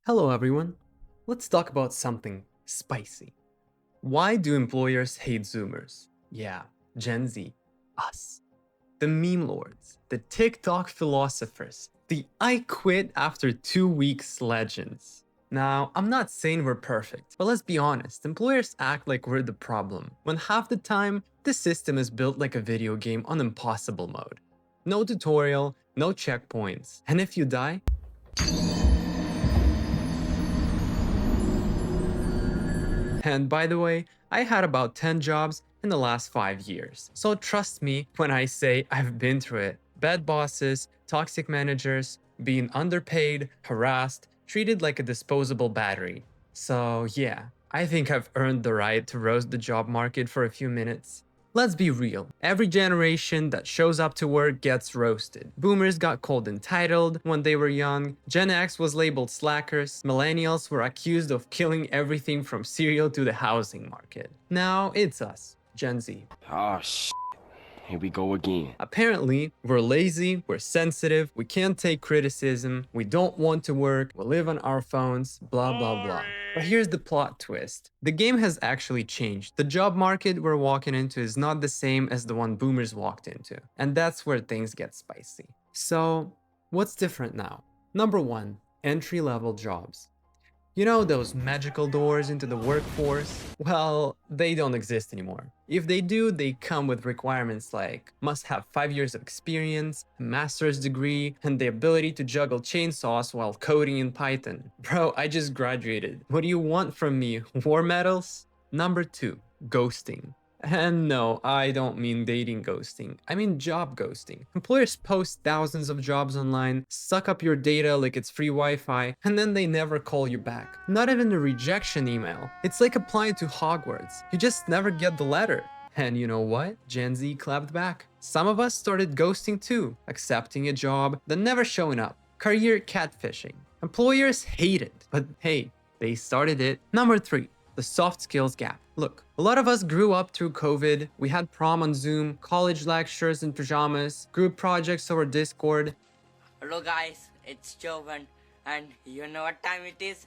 Hello everyone. Let's talk about something spicy. Why do employers hate Zoomers? Yeah, Gen Z. Us. The meme lords. The TikTok philosophers. The I quit after 2 weeks legends. Now, I'm not saying we're perfect, but let's be honest, employers act like we're the problem, when half the time, the system is built like a video game on impossible mode. No tutorial, no checkpoints, and if you die, and by the way, I had about 10 jobs in the last 5 years. So trust me when I say I've been through it. Bad bosses, toxic managers, being underpaid, harassed, treated like a disposable battery. So yeah, I think I've earned the right to roast the job market for a few minutes. Let's be real, every generation that shows up to work gets roasted. Boomers got called entitled when they were young, Gen X was labeled slackers, millennials were accused of killing everything from cereal to the housing market. Now it's us, Gen Z. Oh, here we go again. Apparently, we're lazy, we're sensitive, we can't take criticism, we don't want to work, we live on our phones, blah blah blah. But here's the plot twist. The game has actually changed. The job market we're walking into is not the same as the one boomers walked into. And that's where things get spicy. So, what's different now? Number 1, entry-level jobs. You know those magical doors into the workforce? Well, they don't exist anymore. If they do, they come with requirements like must have 5 years of experience, a master's degree, and the ability to juggle chainsaws while coding in Python. Bro, I just graduated. What do you want from me? War medals? Number 2, ghosting. And no, I don't mean dating ghosting. I mean job ghosting. Employers post thousands of jobs online, suck up your data like it's free Wi-Fi, and then they never call you back. Not even a rejection email. It's like applying to Hogwarts. You just never get the letter. And you know what? Gen Z clapped back. Some of us started ghosting too, accepting a job, then never showing up. Career catfishing. Employers hate it, but hey, they started it. Number 3, the soft skills gap. Look, a lot of us grew up through COVID. We had prom on Zoom, college lectures in pajamas, group projects over Discord. Hello guys, it's Jovan, and you know what time it is?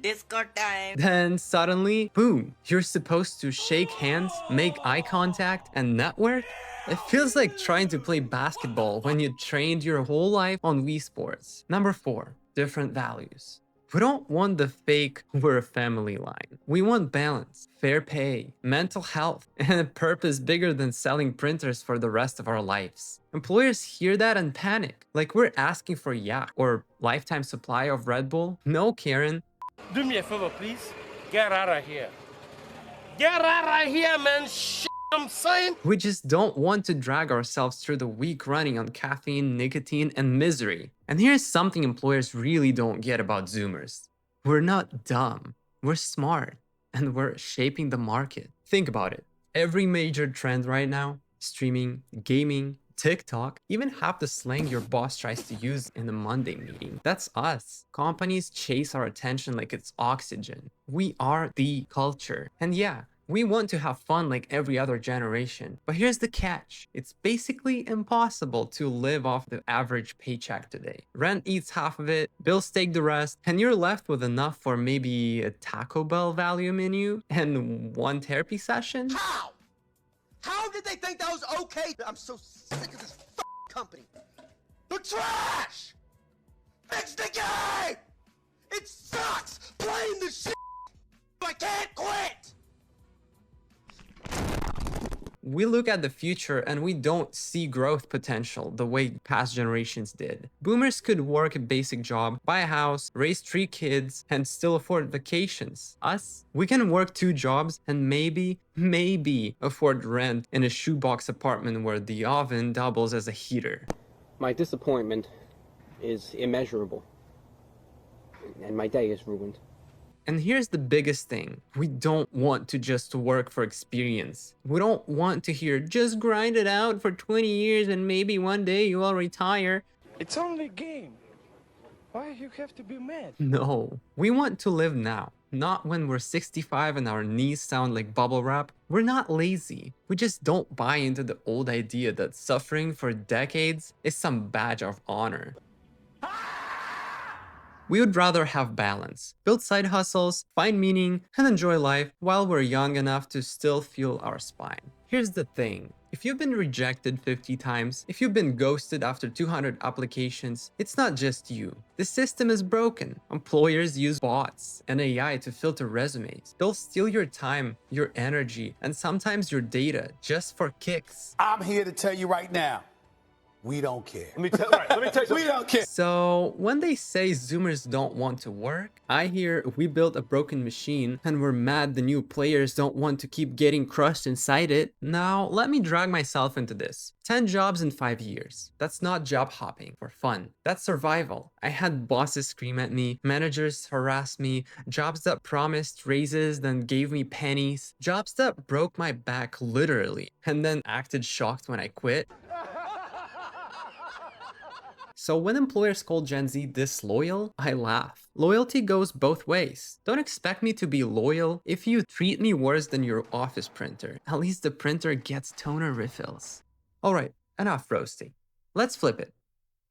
Disco time! Then suddenly, boom, you're supposed to shake hands, make eye contact, and network? It feels like trying to play basketball when you trained your whole life on Wii Sports. Number 4, different values. We don't want the fake we're a family line. We want balance, fair pay, mental health, and a purpose bigger than selling printers for the rest of our lives. Employers hear that and panic, like we're asking for yak or lifetime supply of Red Bull. No, Karen. Do me a favor, please. Get out of here. Get out of here, man. I'm saying. We just don't want to drag ourselves through the week running on caffeine, nicotine, and misery. And here's something employers really don't get about Zoomers. We're not dumb. We're smart. And we're shaping the market. Think about it. Every major trend right now, streaming, gaming, TikTok, even half the slang your boss tries to use in a Monday meeting. That's us. Companies chase our attention like it's oxygen. We are the culture. And yeah, we want to have fun like every other generation. But here's the catch. It's basically impossible to live off the average paycheck today. Rent eats half of it, bills take the rest, and you're left with enough for maybe a Taco Bell value menu and one therapy session. How? How did they think that was okay? I'm so sick of this company. They're trash! Fix the game! It sucks playing the shit! I can't quit! We look at the future and we don't see growth potential the way past generations did. Boomers could work a basic job, buy a house, raise 3 kids, and still afford vacations. Us? We can work 2 jobs and maybe afford rent in a shoebox apartment where the oven doubles as a heater. My disappointment is immeasurable, and my day is ruined. And here's the biggest thing. We don't want to just work for experience. We don't want to hear, just grind it out for 20 years and maybe one day you will retire. It's only a game. Why you have to be mad? No, we want to live now. Not when we're 65 and our knees sound like bubble wrap. We're not lazy. We just don't buy into the old idea that suffering for decades is some badge of honor. We would rather have balance, build side hustles, find meaning, and enjoy life while we're young enough to still feel our spine. Here's the thing. If you've been rejected 50 times, if you've been ghosted after 200 applications, it's not just you. The system is broken. Employers use bots and AI to filter resumes. They'll steal your time, your energy, and sometimes your data just for kicks. I'm here to tell you right now, we don't care. Let me tell you something. We don't care. So when they say Zoomers don't want to work, I hear we built a broken machine and we're mad the new players don't want to keep getting crushed inside it. Now let me drag myself into this. 10 jobs in 5 years. That's not job hopping for fun. That's survival. I had bosses scream at me, managers harass me, jobs that promised raises then gave me pennies, jobs that broke my back literally, and then acted shocked when I quit. So when employers call Gen Z disloyal, I laugh. Loyalty goes both ways. Don't expect me to be loyal if you treat me worse than your office printer. At least the printer gets toner refills. Alright, enough roasting. Let's flip it.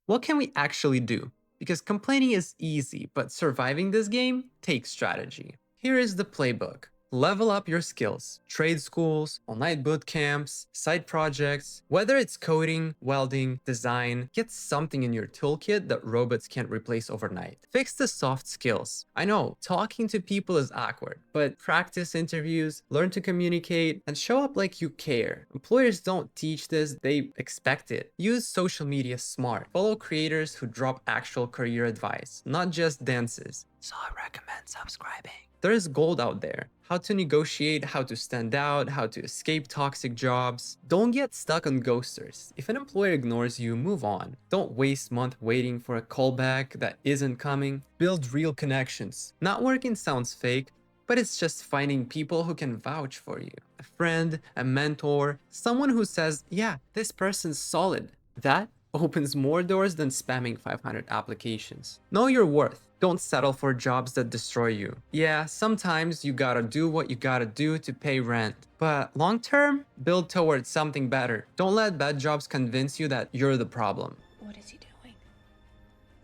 What can we actually do? Because complaining is easy, but surviving this game takes strategy. Here is the playbook. Level up your skills. Trade schools, online boot camps, side projects. Whether it's coding, welding, design, get something in your toolkit that robots can't replace overnight. Fix the soft skills. I know, talking to people is awkward, but practice interviews, learn to communicate, and show up like you care. Employers don't teach this, they expect it. Use social media smart. Follow creators who drop actual career advice, not just dances. So I recommend subscribing. There is gold out there. How to negotiate, how to stand out, how to escape toxic jobs. Don't get stuck on ghosters. If an employer ignores you, move on. Don't waste months waiting for a callback that isn't coming. Build real connections. Not working sounds fake, but it's just finding people who can vouch for you. A friend, a mentor, someone who says, yeah, this person's solid. That opens more doors than spamming 500 applications. Know your worth. Don't settle for jobs that destroy you. Yeah, sometimes you gotta do what you gotta do to pay rent. But long term, build towards something better. Don't let bad jobs convince you that you're the problem. What is he doing?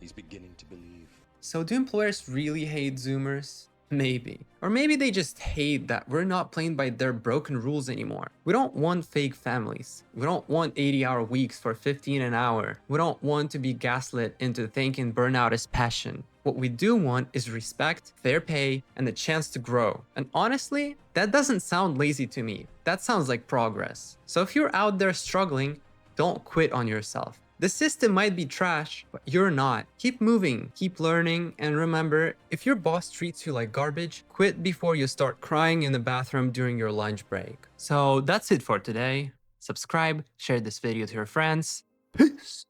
He's beginning to believe. So do employers really hate Zoomers? Maybe. Or maybe they just hate that we're not playing by their broken rules anymore. We don't want fake families. We don't want 80-hour weeks for 15 an hour. We don't want to be gaslit into thinking burnout is passion. What we do want is respect, fair pay, and the chance to grow. And honestly, that doesn't sound lazy to me. That sounds like progress. So if you're out there struggling, don't quit on yourself. The system might be trash, but you're not. Keep moving, keep learning, and remember, if your boss treats you like garbage, quit before you start crying in the bathroom during your lunch break. So that's it for today. Subscribe, share this video to your friends. Peace!